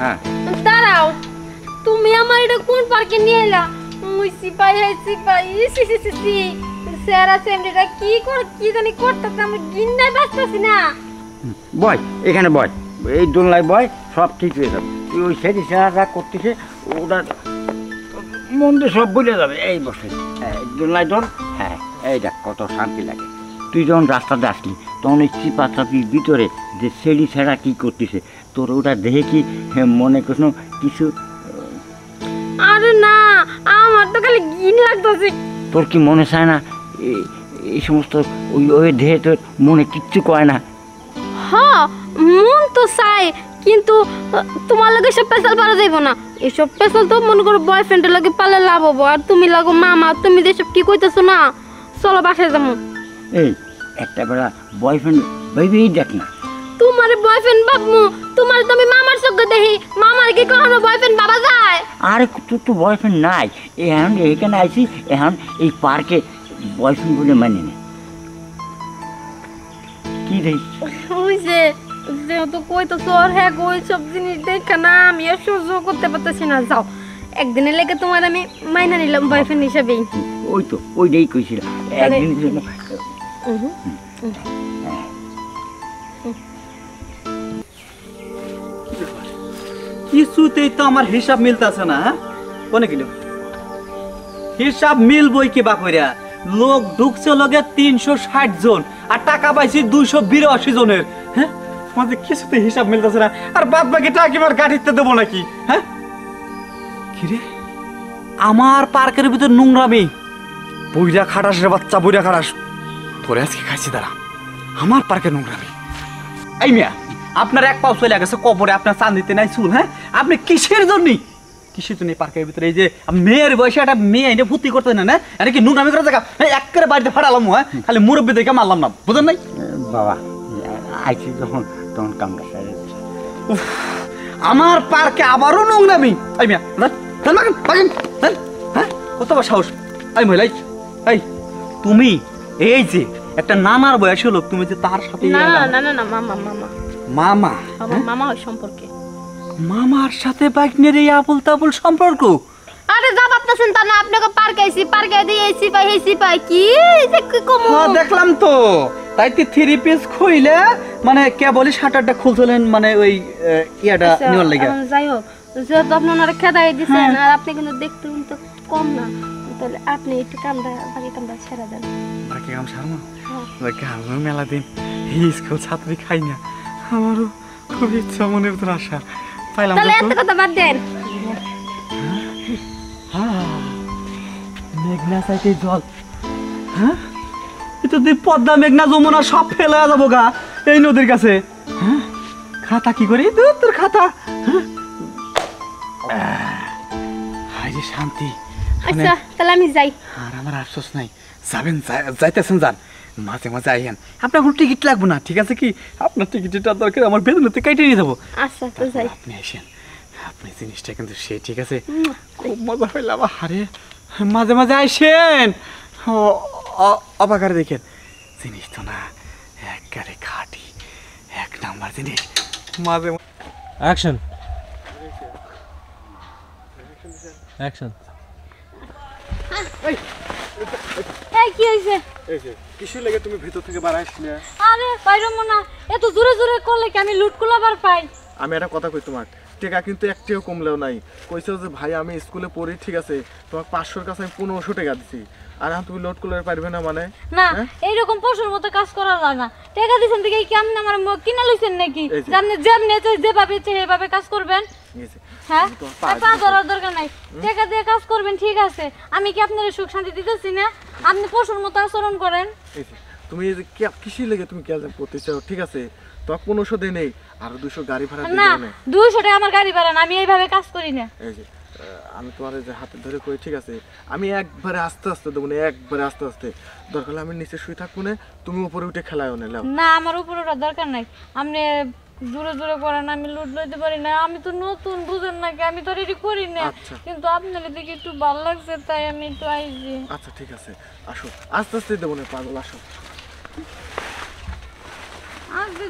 হ্যাঁ দাঁড়াও, তুমি আমার এটা কোন পার্কে নিয়ে এলা? মুই সিপাই স্যারা সেমডিটা কি জানি করতেছে, আমি গিন্নাই বাঁচতেছি না। বয় এখানে বয়, এই দোলনায় বয়, সব ঠিক হয়ে যাবে। তুই ওই সেটি যা করতেছে ওটা মন্দির সব বলে যাবে। এই বসে দোলনায় দোল, হ্যাঁ এই দেখ কত শান্তি লাগে। তুই যখন রাস্তাতে আসলি তখন ওই চিপা চাপির ভিতরে যে সেড়ি ছেঁড়া কী করতেছে, তোর ওটা দেখে কি মনে করছো কিছু? আরে না, আমার তো খালি ঘিন লাগতেছে। তোর কি মনে চায় না এই সমস্ত ওই দেহে তোর মনে কিচ্ছু কয় না? হ্যাঁ মন তো চাই, কিন্তু তোমার লাগে সব পেশাল পারা যাইব না। এসব পেশাল তো মনে করো বয়ফ্রেন্ডের লাগে পালে লাভ হবো, আর তুমি লাগো মামা। তুমি যেসব কি কইতেছো না, চলো বাসায় যাবো। এই একটা বেলা বয়ফ্রেন্ড ভেবেই দেখ না। তোমার বয়ফ্রেন্ড বাবু, তোমার তো আমি মামার চোখে দেখি। মামার কি কখনো বয়ফ্রেন্ড বাবা যায়? আরে তোর তো বয়ফ্রেন্ড নাই, এখন এখানে আইছি, এখন এই পার্কে বয়ফ্রেন্ড বলে মানি না। কি দেখিস? ওই যে যেহেতু কইতেছো, আর হ্যাঁ ওই সব জিনিস দেখে না আমি আর সহ্য করতে পারতেছি না। যাও, একদিনের লেগে তোমার আমি মাইনা নিলাম বয়ফ্রেন্ড হিসেবেই। ওই তো ওইটাই কইছিলাম একদিনের জন্য। কিছুতেই তো আমার হিসাব মিলতেছে না। হ্যাঁ কোনে কিলো হিসাব মিলবই কি বা কইরা? লোক ঢুকছে লগে 360 জন, আর টাকা পাইছি 282 জনের। হ্যাঁ আমাদের কিছুতে হিসাব মিলতেছে না। আর বাদ বাকি টাকা কি আমার গাড়িতে দেবো নাকি? হ্যাঁ কিরে, আমার পার্কের ভিতর নোংরামি, বইরা খাটাস রে বাচ্চা, বইরা খাটাস। তোরে আজকে খাইছি দাঁড়া, আমার পার্কের নোংরামি। এই মিয়া, আপনার এক পাও চলে গেছে কবরে, আপনার চান্দিতে নাই চুল। হ্যাঁ আপনি কিসের জন্য পার্কের ভিতরে এই যে মেয়ের বয়সে একটা মেয়ে এনে ভর্তি করতে না? এটা কি নোংরামি করার জায়গা? একেবারে বাড়িতে ফাটালাম। হ্যাঁ খালি মুরব্বী দেখে মারলাম না, বুঝেন নাই? বাবা আইছি যখন তখন কামটা সারে। আমার পার্কে আবারও নোংরামি। এই মিয়া হ্যাঁ কত বড় সাহস! এই মহিলা, এই তুমি এই যে একটা নানার বয়সী লোক, তুমি যে তার সাথে না না না না মামা মামা মামা আমার মামা হয় সম্পর্কে। মামার সাথে বাইকনের এই আবুল তাবুল সম্পর্ক? আরে যা ভাবতেছেন তা না, আপনাকে পার্কে আইছি, পার্কে দিয়ে এসি পাই কি যে কি কম। হ্যাঁ দেখলাম তো, তাই তুই 3 পিস খুইলে মানে কে বলি শাটারটা খুলছিলেন, মানে ওই ইয়াটা নিওর লাগা। যাই হোক, যেহেতু আপনি ওনারা খেদাই দিচ্ছেন, আর আপনি কিন্তু দেখতে কিন্তু কম না, তাহলে আপনি একটু বাকি কামটা ছেড়ে দেন। বাকি কাম সারমো? বাকি আমিও মেলা দিন স্কুল ছাত্রী খাই না, আমারও খুব ইচ্ছা, মনের ভিতর আশা পাইলাম। তাহলে এত কথা বাদ দেন। মেঘনা চাইতে জল। হ্যাঁ এটা তুই পদ্মা মেঘনা যমুনা সব ফেলে যাবো গা এই নদীর কাছে। হ্যাঁ খাতা কি করি তোর খাতা? হায় রে শান্তি। আচ্ছা তাহলে আমি যাই। আর আমার আফসোস নাই, যাবেন যাইতেছেন যান, মাঝে মাঝে আইয়েন। আপনার কোনো টিকিট লাগবে না, ঠিক আছে কি? আপনার টিকিটটা দরকার, আমার বেতনতে কেটে নিয়ে দেবো। আচ্ছা তো যাই। আপনি আসেন, আপনি জিনিসটা কিন্তু সে ঠিক আছে, খুব মজা হইলাম। আরে মাঝে মাঝে আইসেন, অবাকারে দেখেন জিনিস তো না, একবারে খাঁটি এক নাম্বার জিনিস। মাঝে অ্যাকশন অ্যাকশন। এই কি হইছে? এই যে কিসের লাগে তুমি ভিতর থেকে বার আসলে? আরে বাইরমু না, এত জোরে জোরে করলে কি আমি লুট কুলাবার পাই? আমি একটা কথা কই তোমাক, টাকা কিন্তু একটিও কমলেও নাই। কইছো যে ভাই আমি স্কুলে পড়ি, ঠিক আছে তোমাকে 500-র কাছে আমি 1500 টাকা দিছি, আর এখন তুমি লোড করলে পারবে না মানে? না এইরকম পশুর মতো কাজ করা যায় না। টাকা দিছেন থেকে কি আপনি আমার কিনা লইছেন নাকি? জানেন যেমনি যেভাবে সেভাবে কাজ করবেন। হ্যাঁ পা ধরার দরকার নাই, টাকা দিয়ে কাজ করবেন, ঠিক আছে? আমি কি আপনার সুখ শান্তি দিতেছি না? আপনি পশুর মতো আচরণ করেন। তুমি এই যে কিসের লাগে তুমি কাজ করতে চাও, ঠিক আছে তোমাকে 1500 দেই নেই, আর 200 গাড়ি ভাড়া দিই না। না 200 টাকা আমার গাড়ি ভাড়া না, আমি এইভাবে কাজ করি না। এই যে আমি তোমার যে হাতে ধরে কই, ঠিক আছে আমি একবারে আস্তে আস্তে দেবো না, একবারে আস্তে আস্তে। দরকার হলে আমি নিচে শুয়ে থাকবো না, তুমি উপরে উঠে খেলায়ও না। না আমার উপরে ওটা দরকার নাই, আপনি জোরে জোরে করেন, আমি লুট লইতে পারি না। আমি তো নতুন, বুঝেন নাকি? আমি তো রেডি করি না, কিন্তু আপনার দিকে একটু ভালো লাগছে তাই আমি একটু আইছি। আচ্ছা ঠিক আছে, আসো আস্তে আস্তে দেবো না পাগল, আসো। আস্তে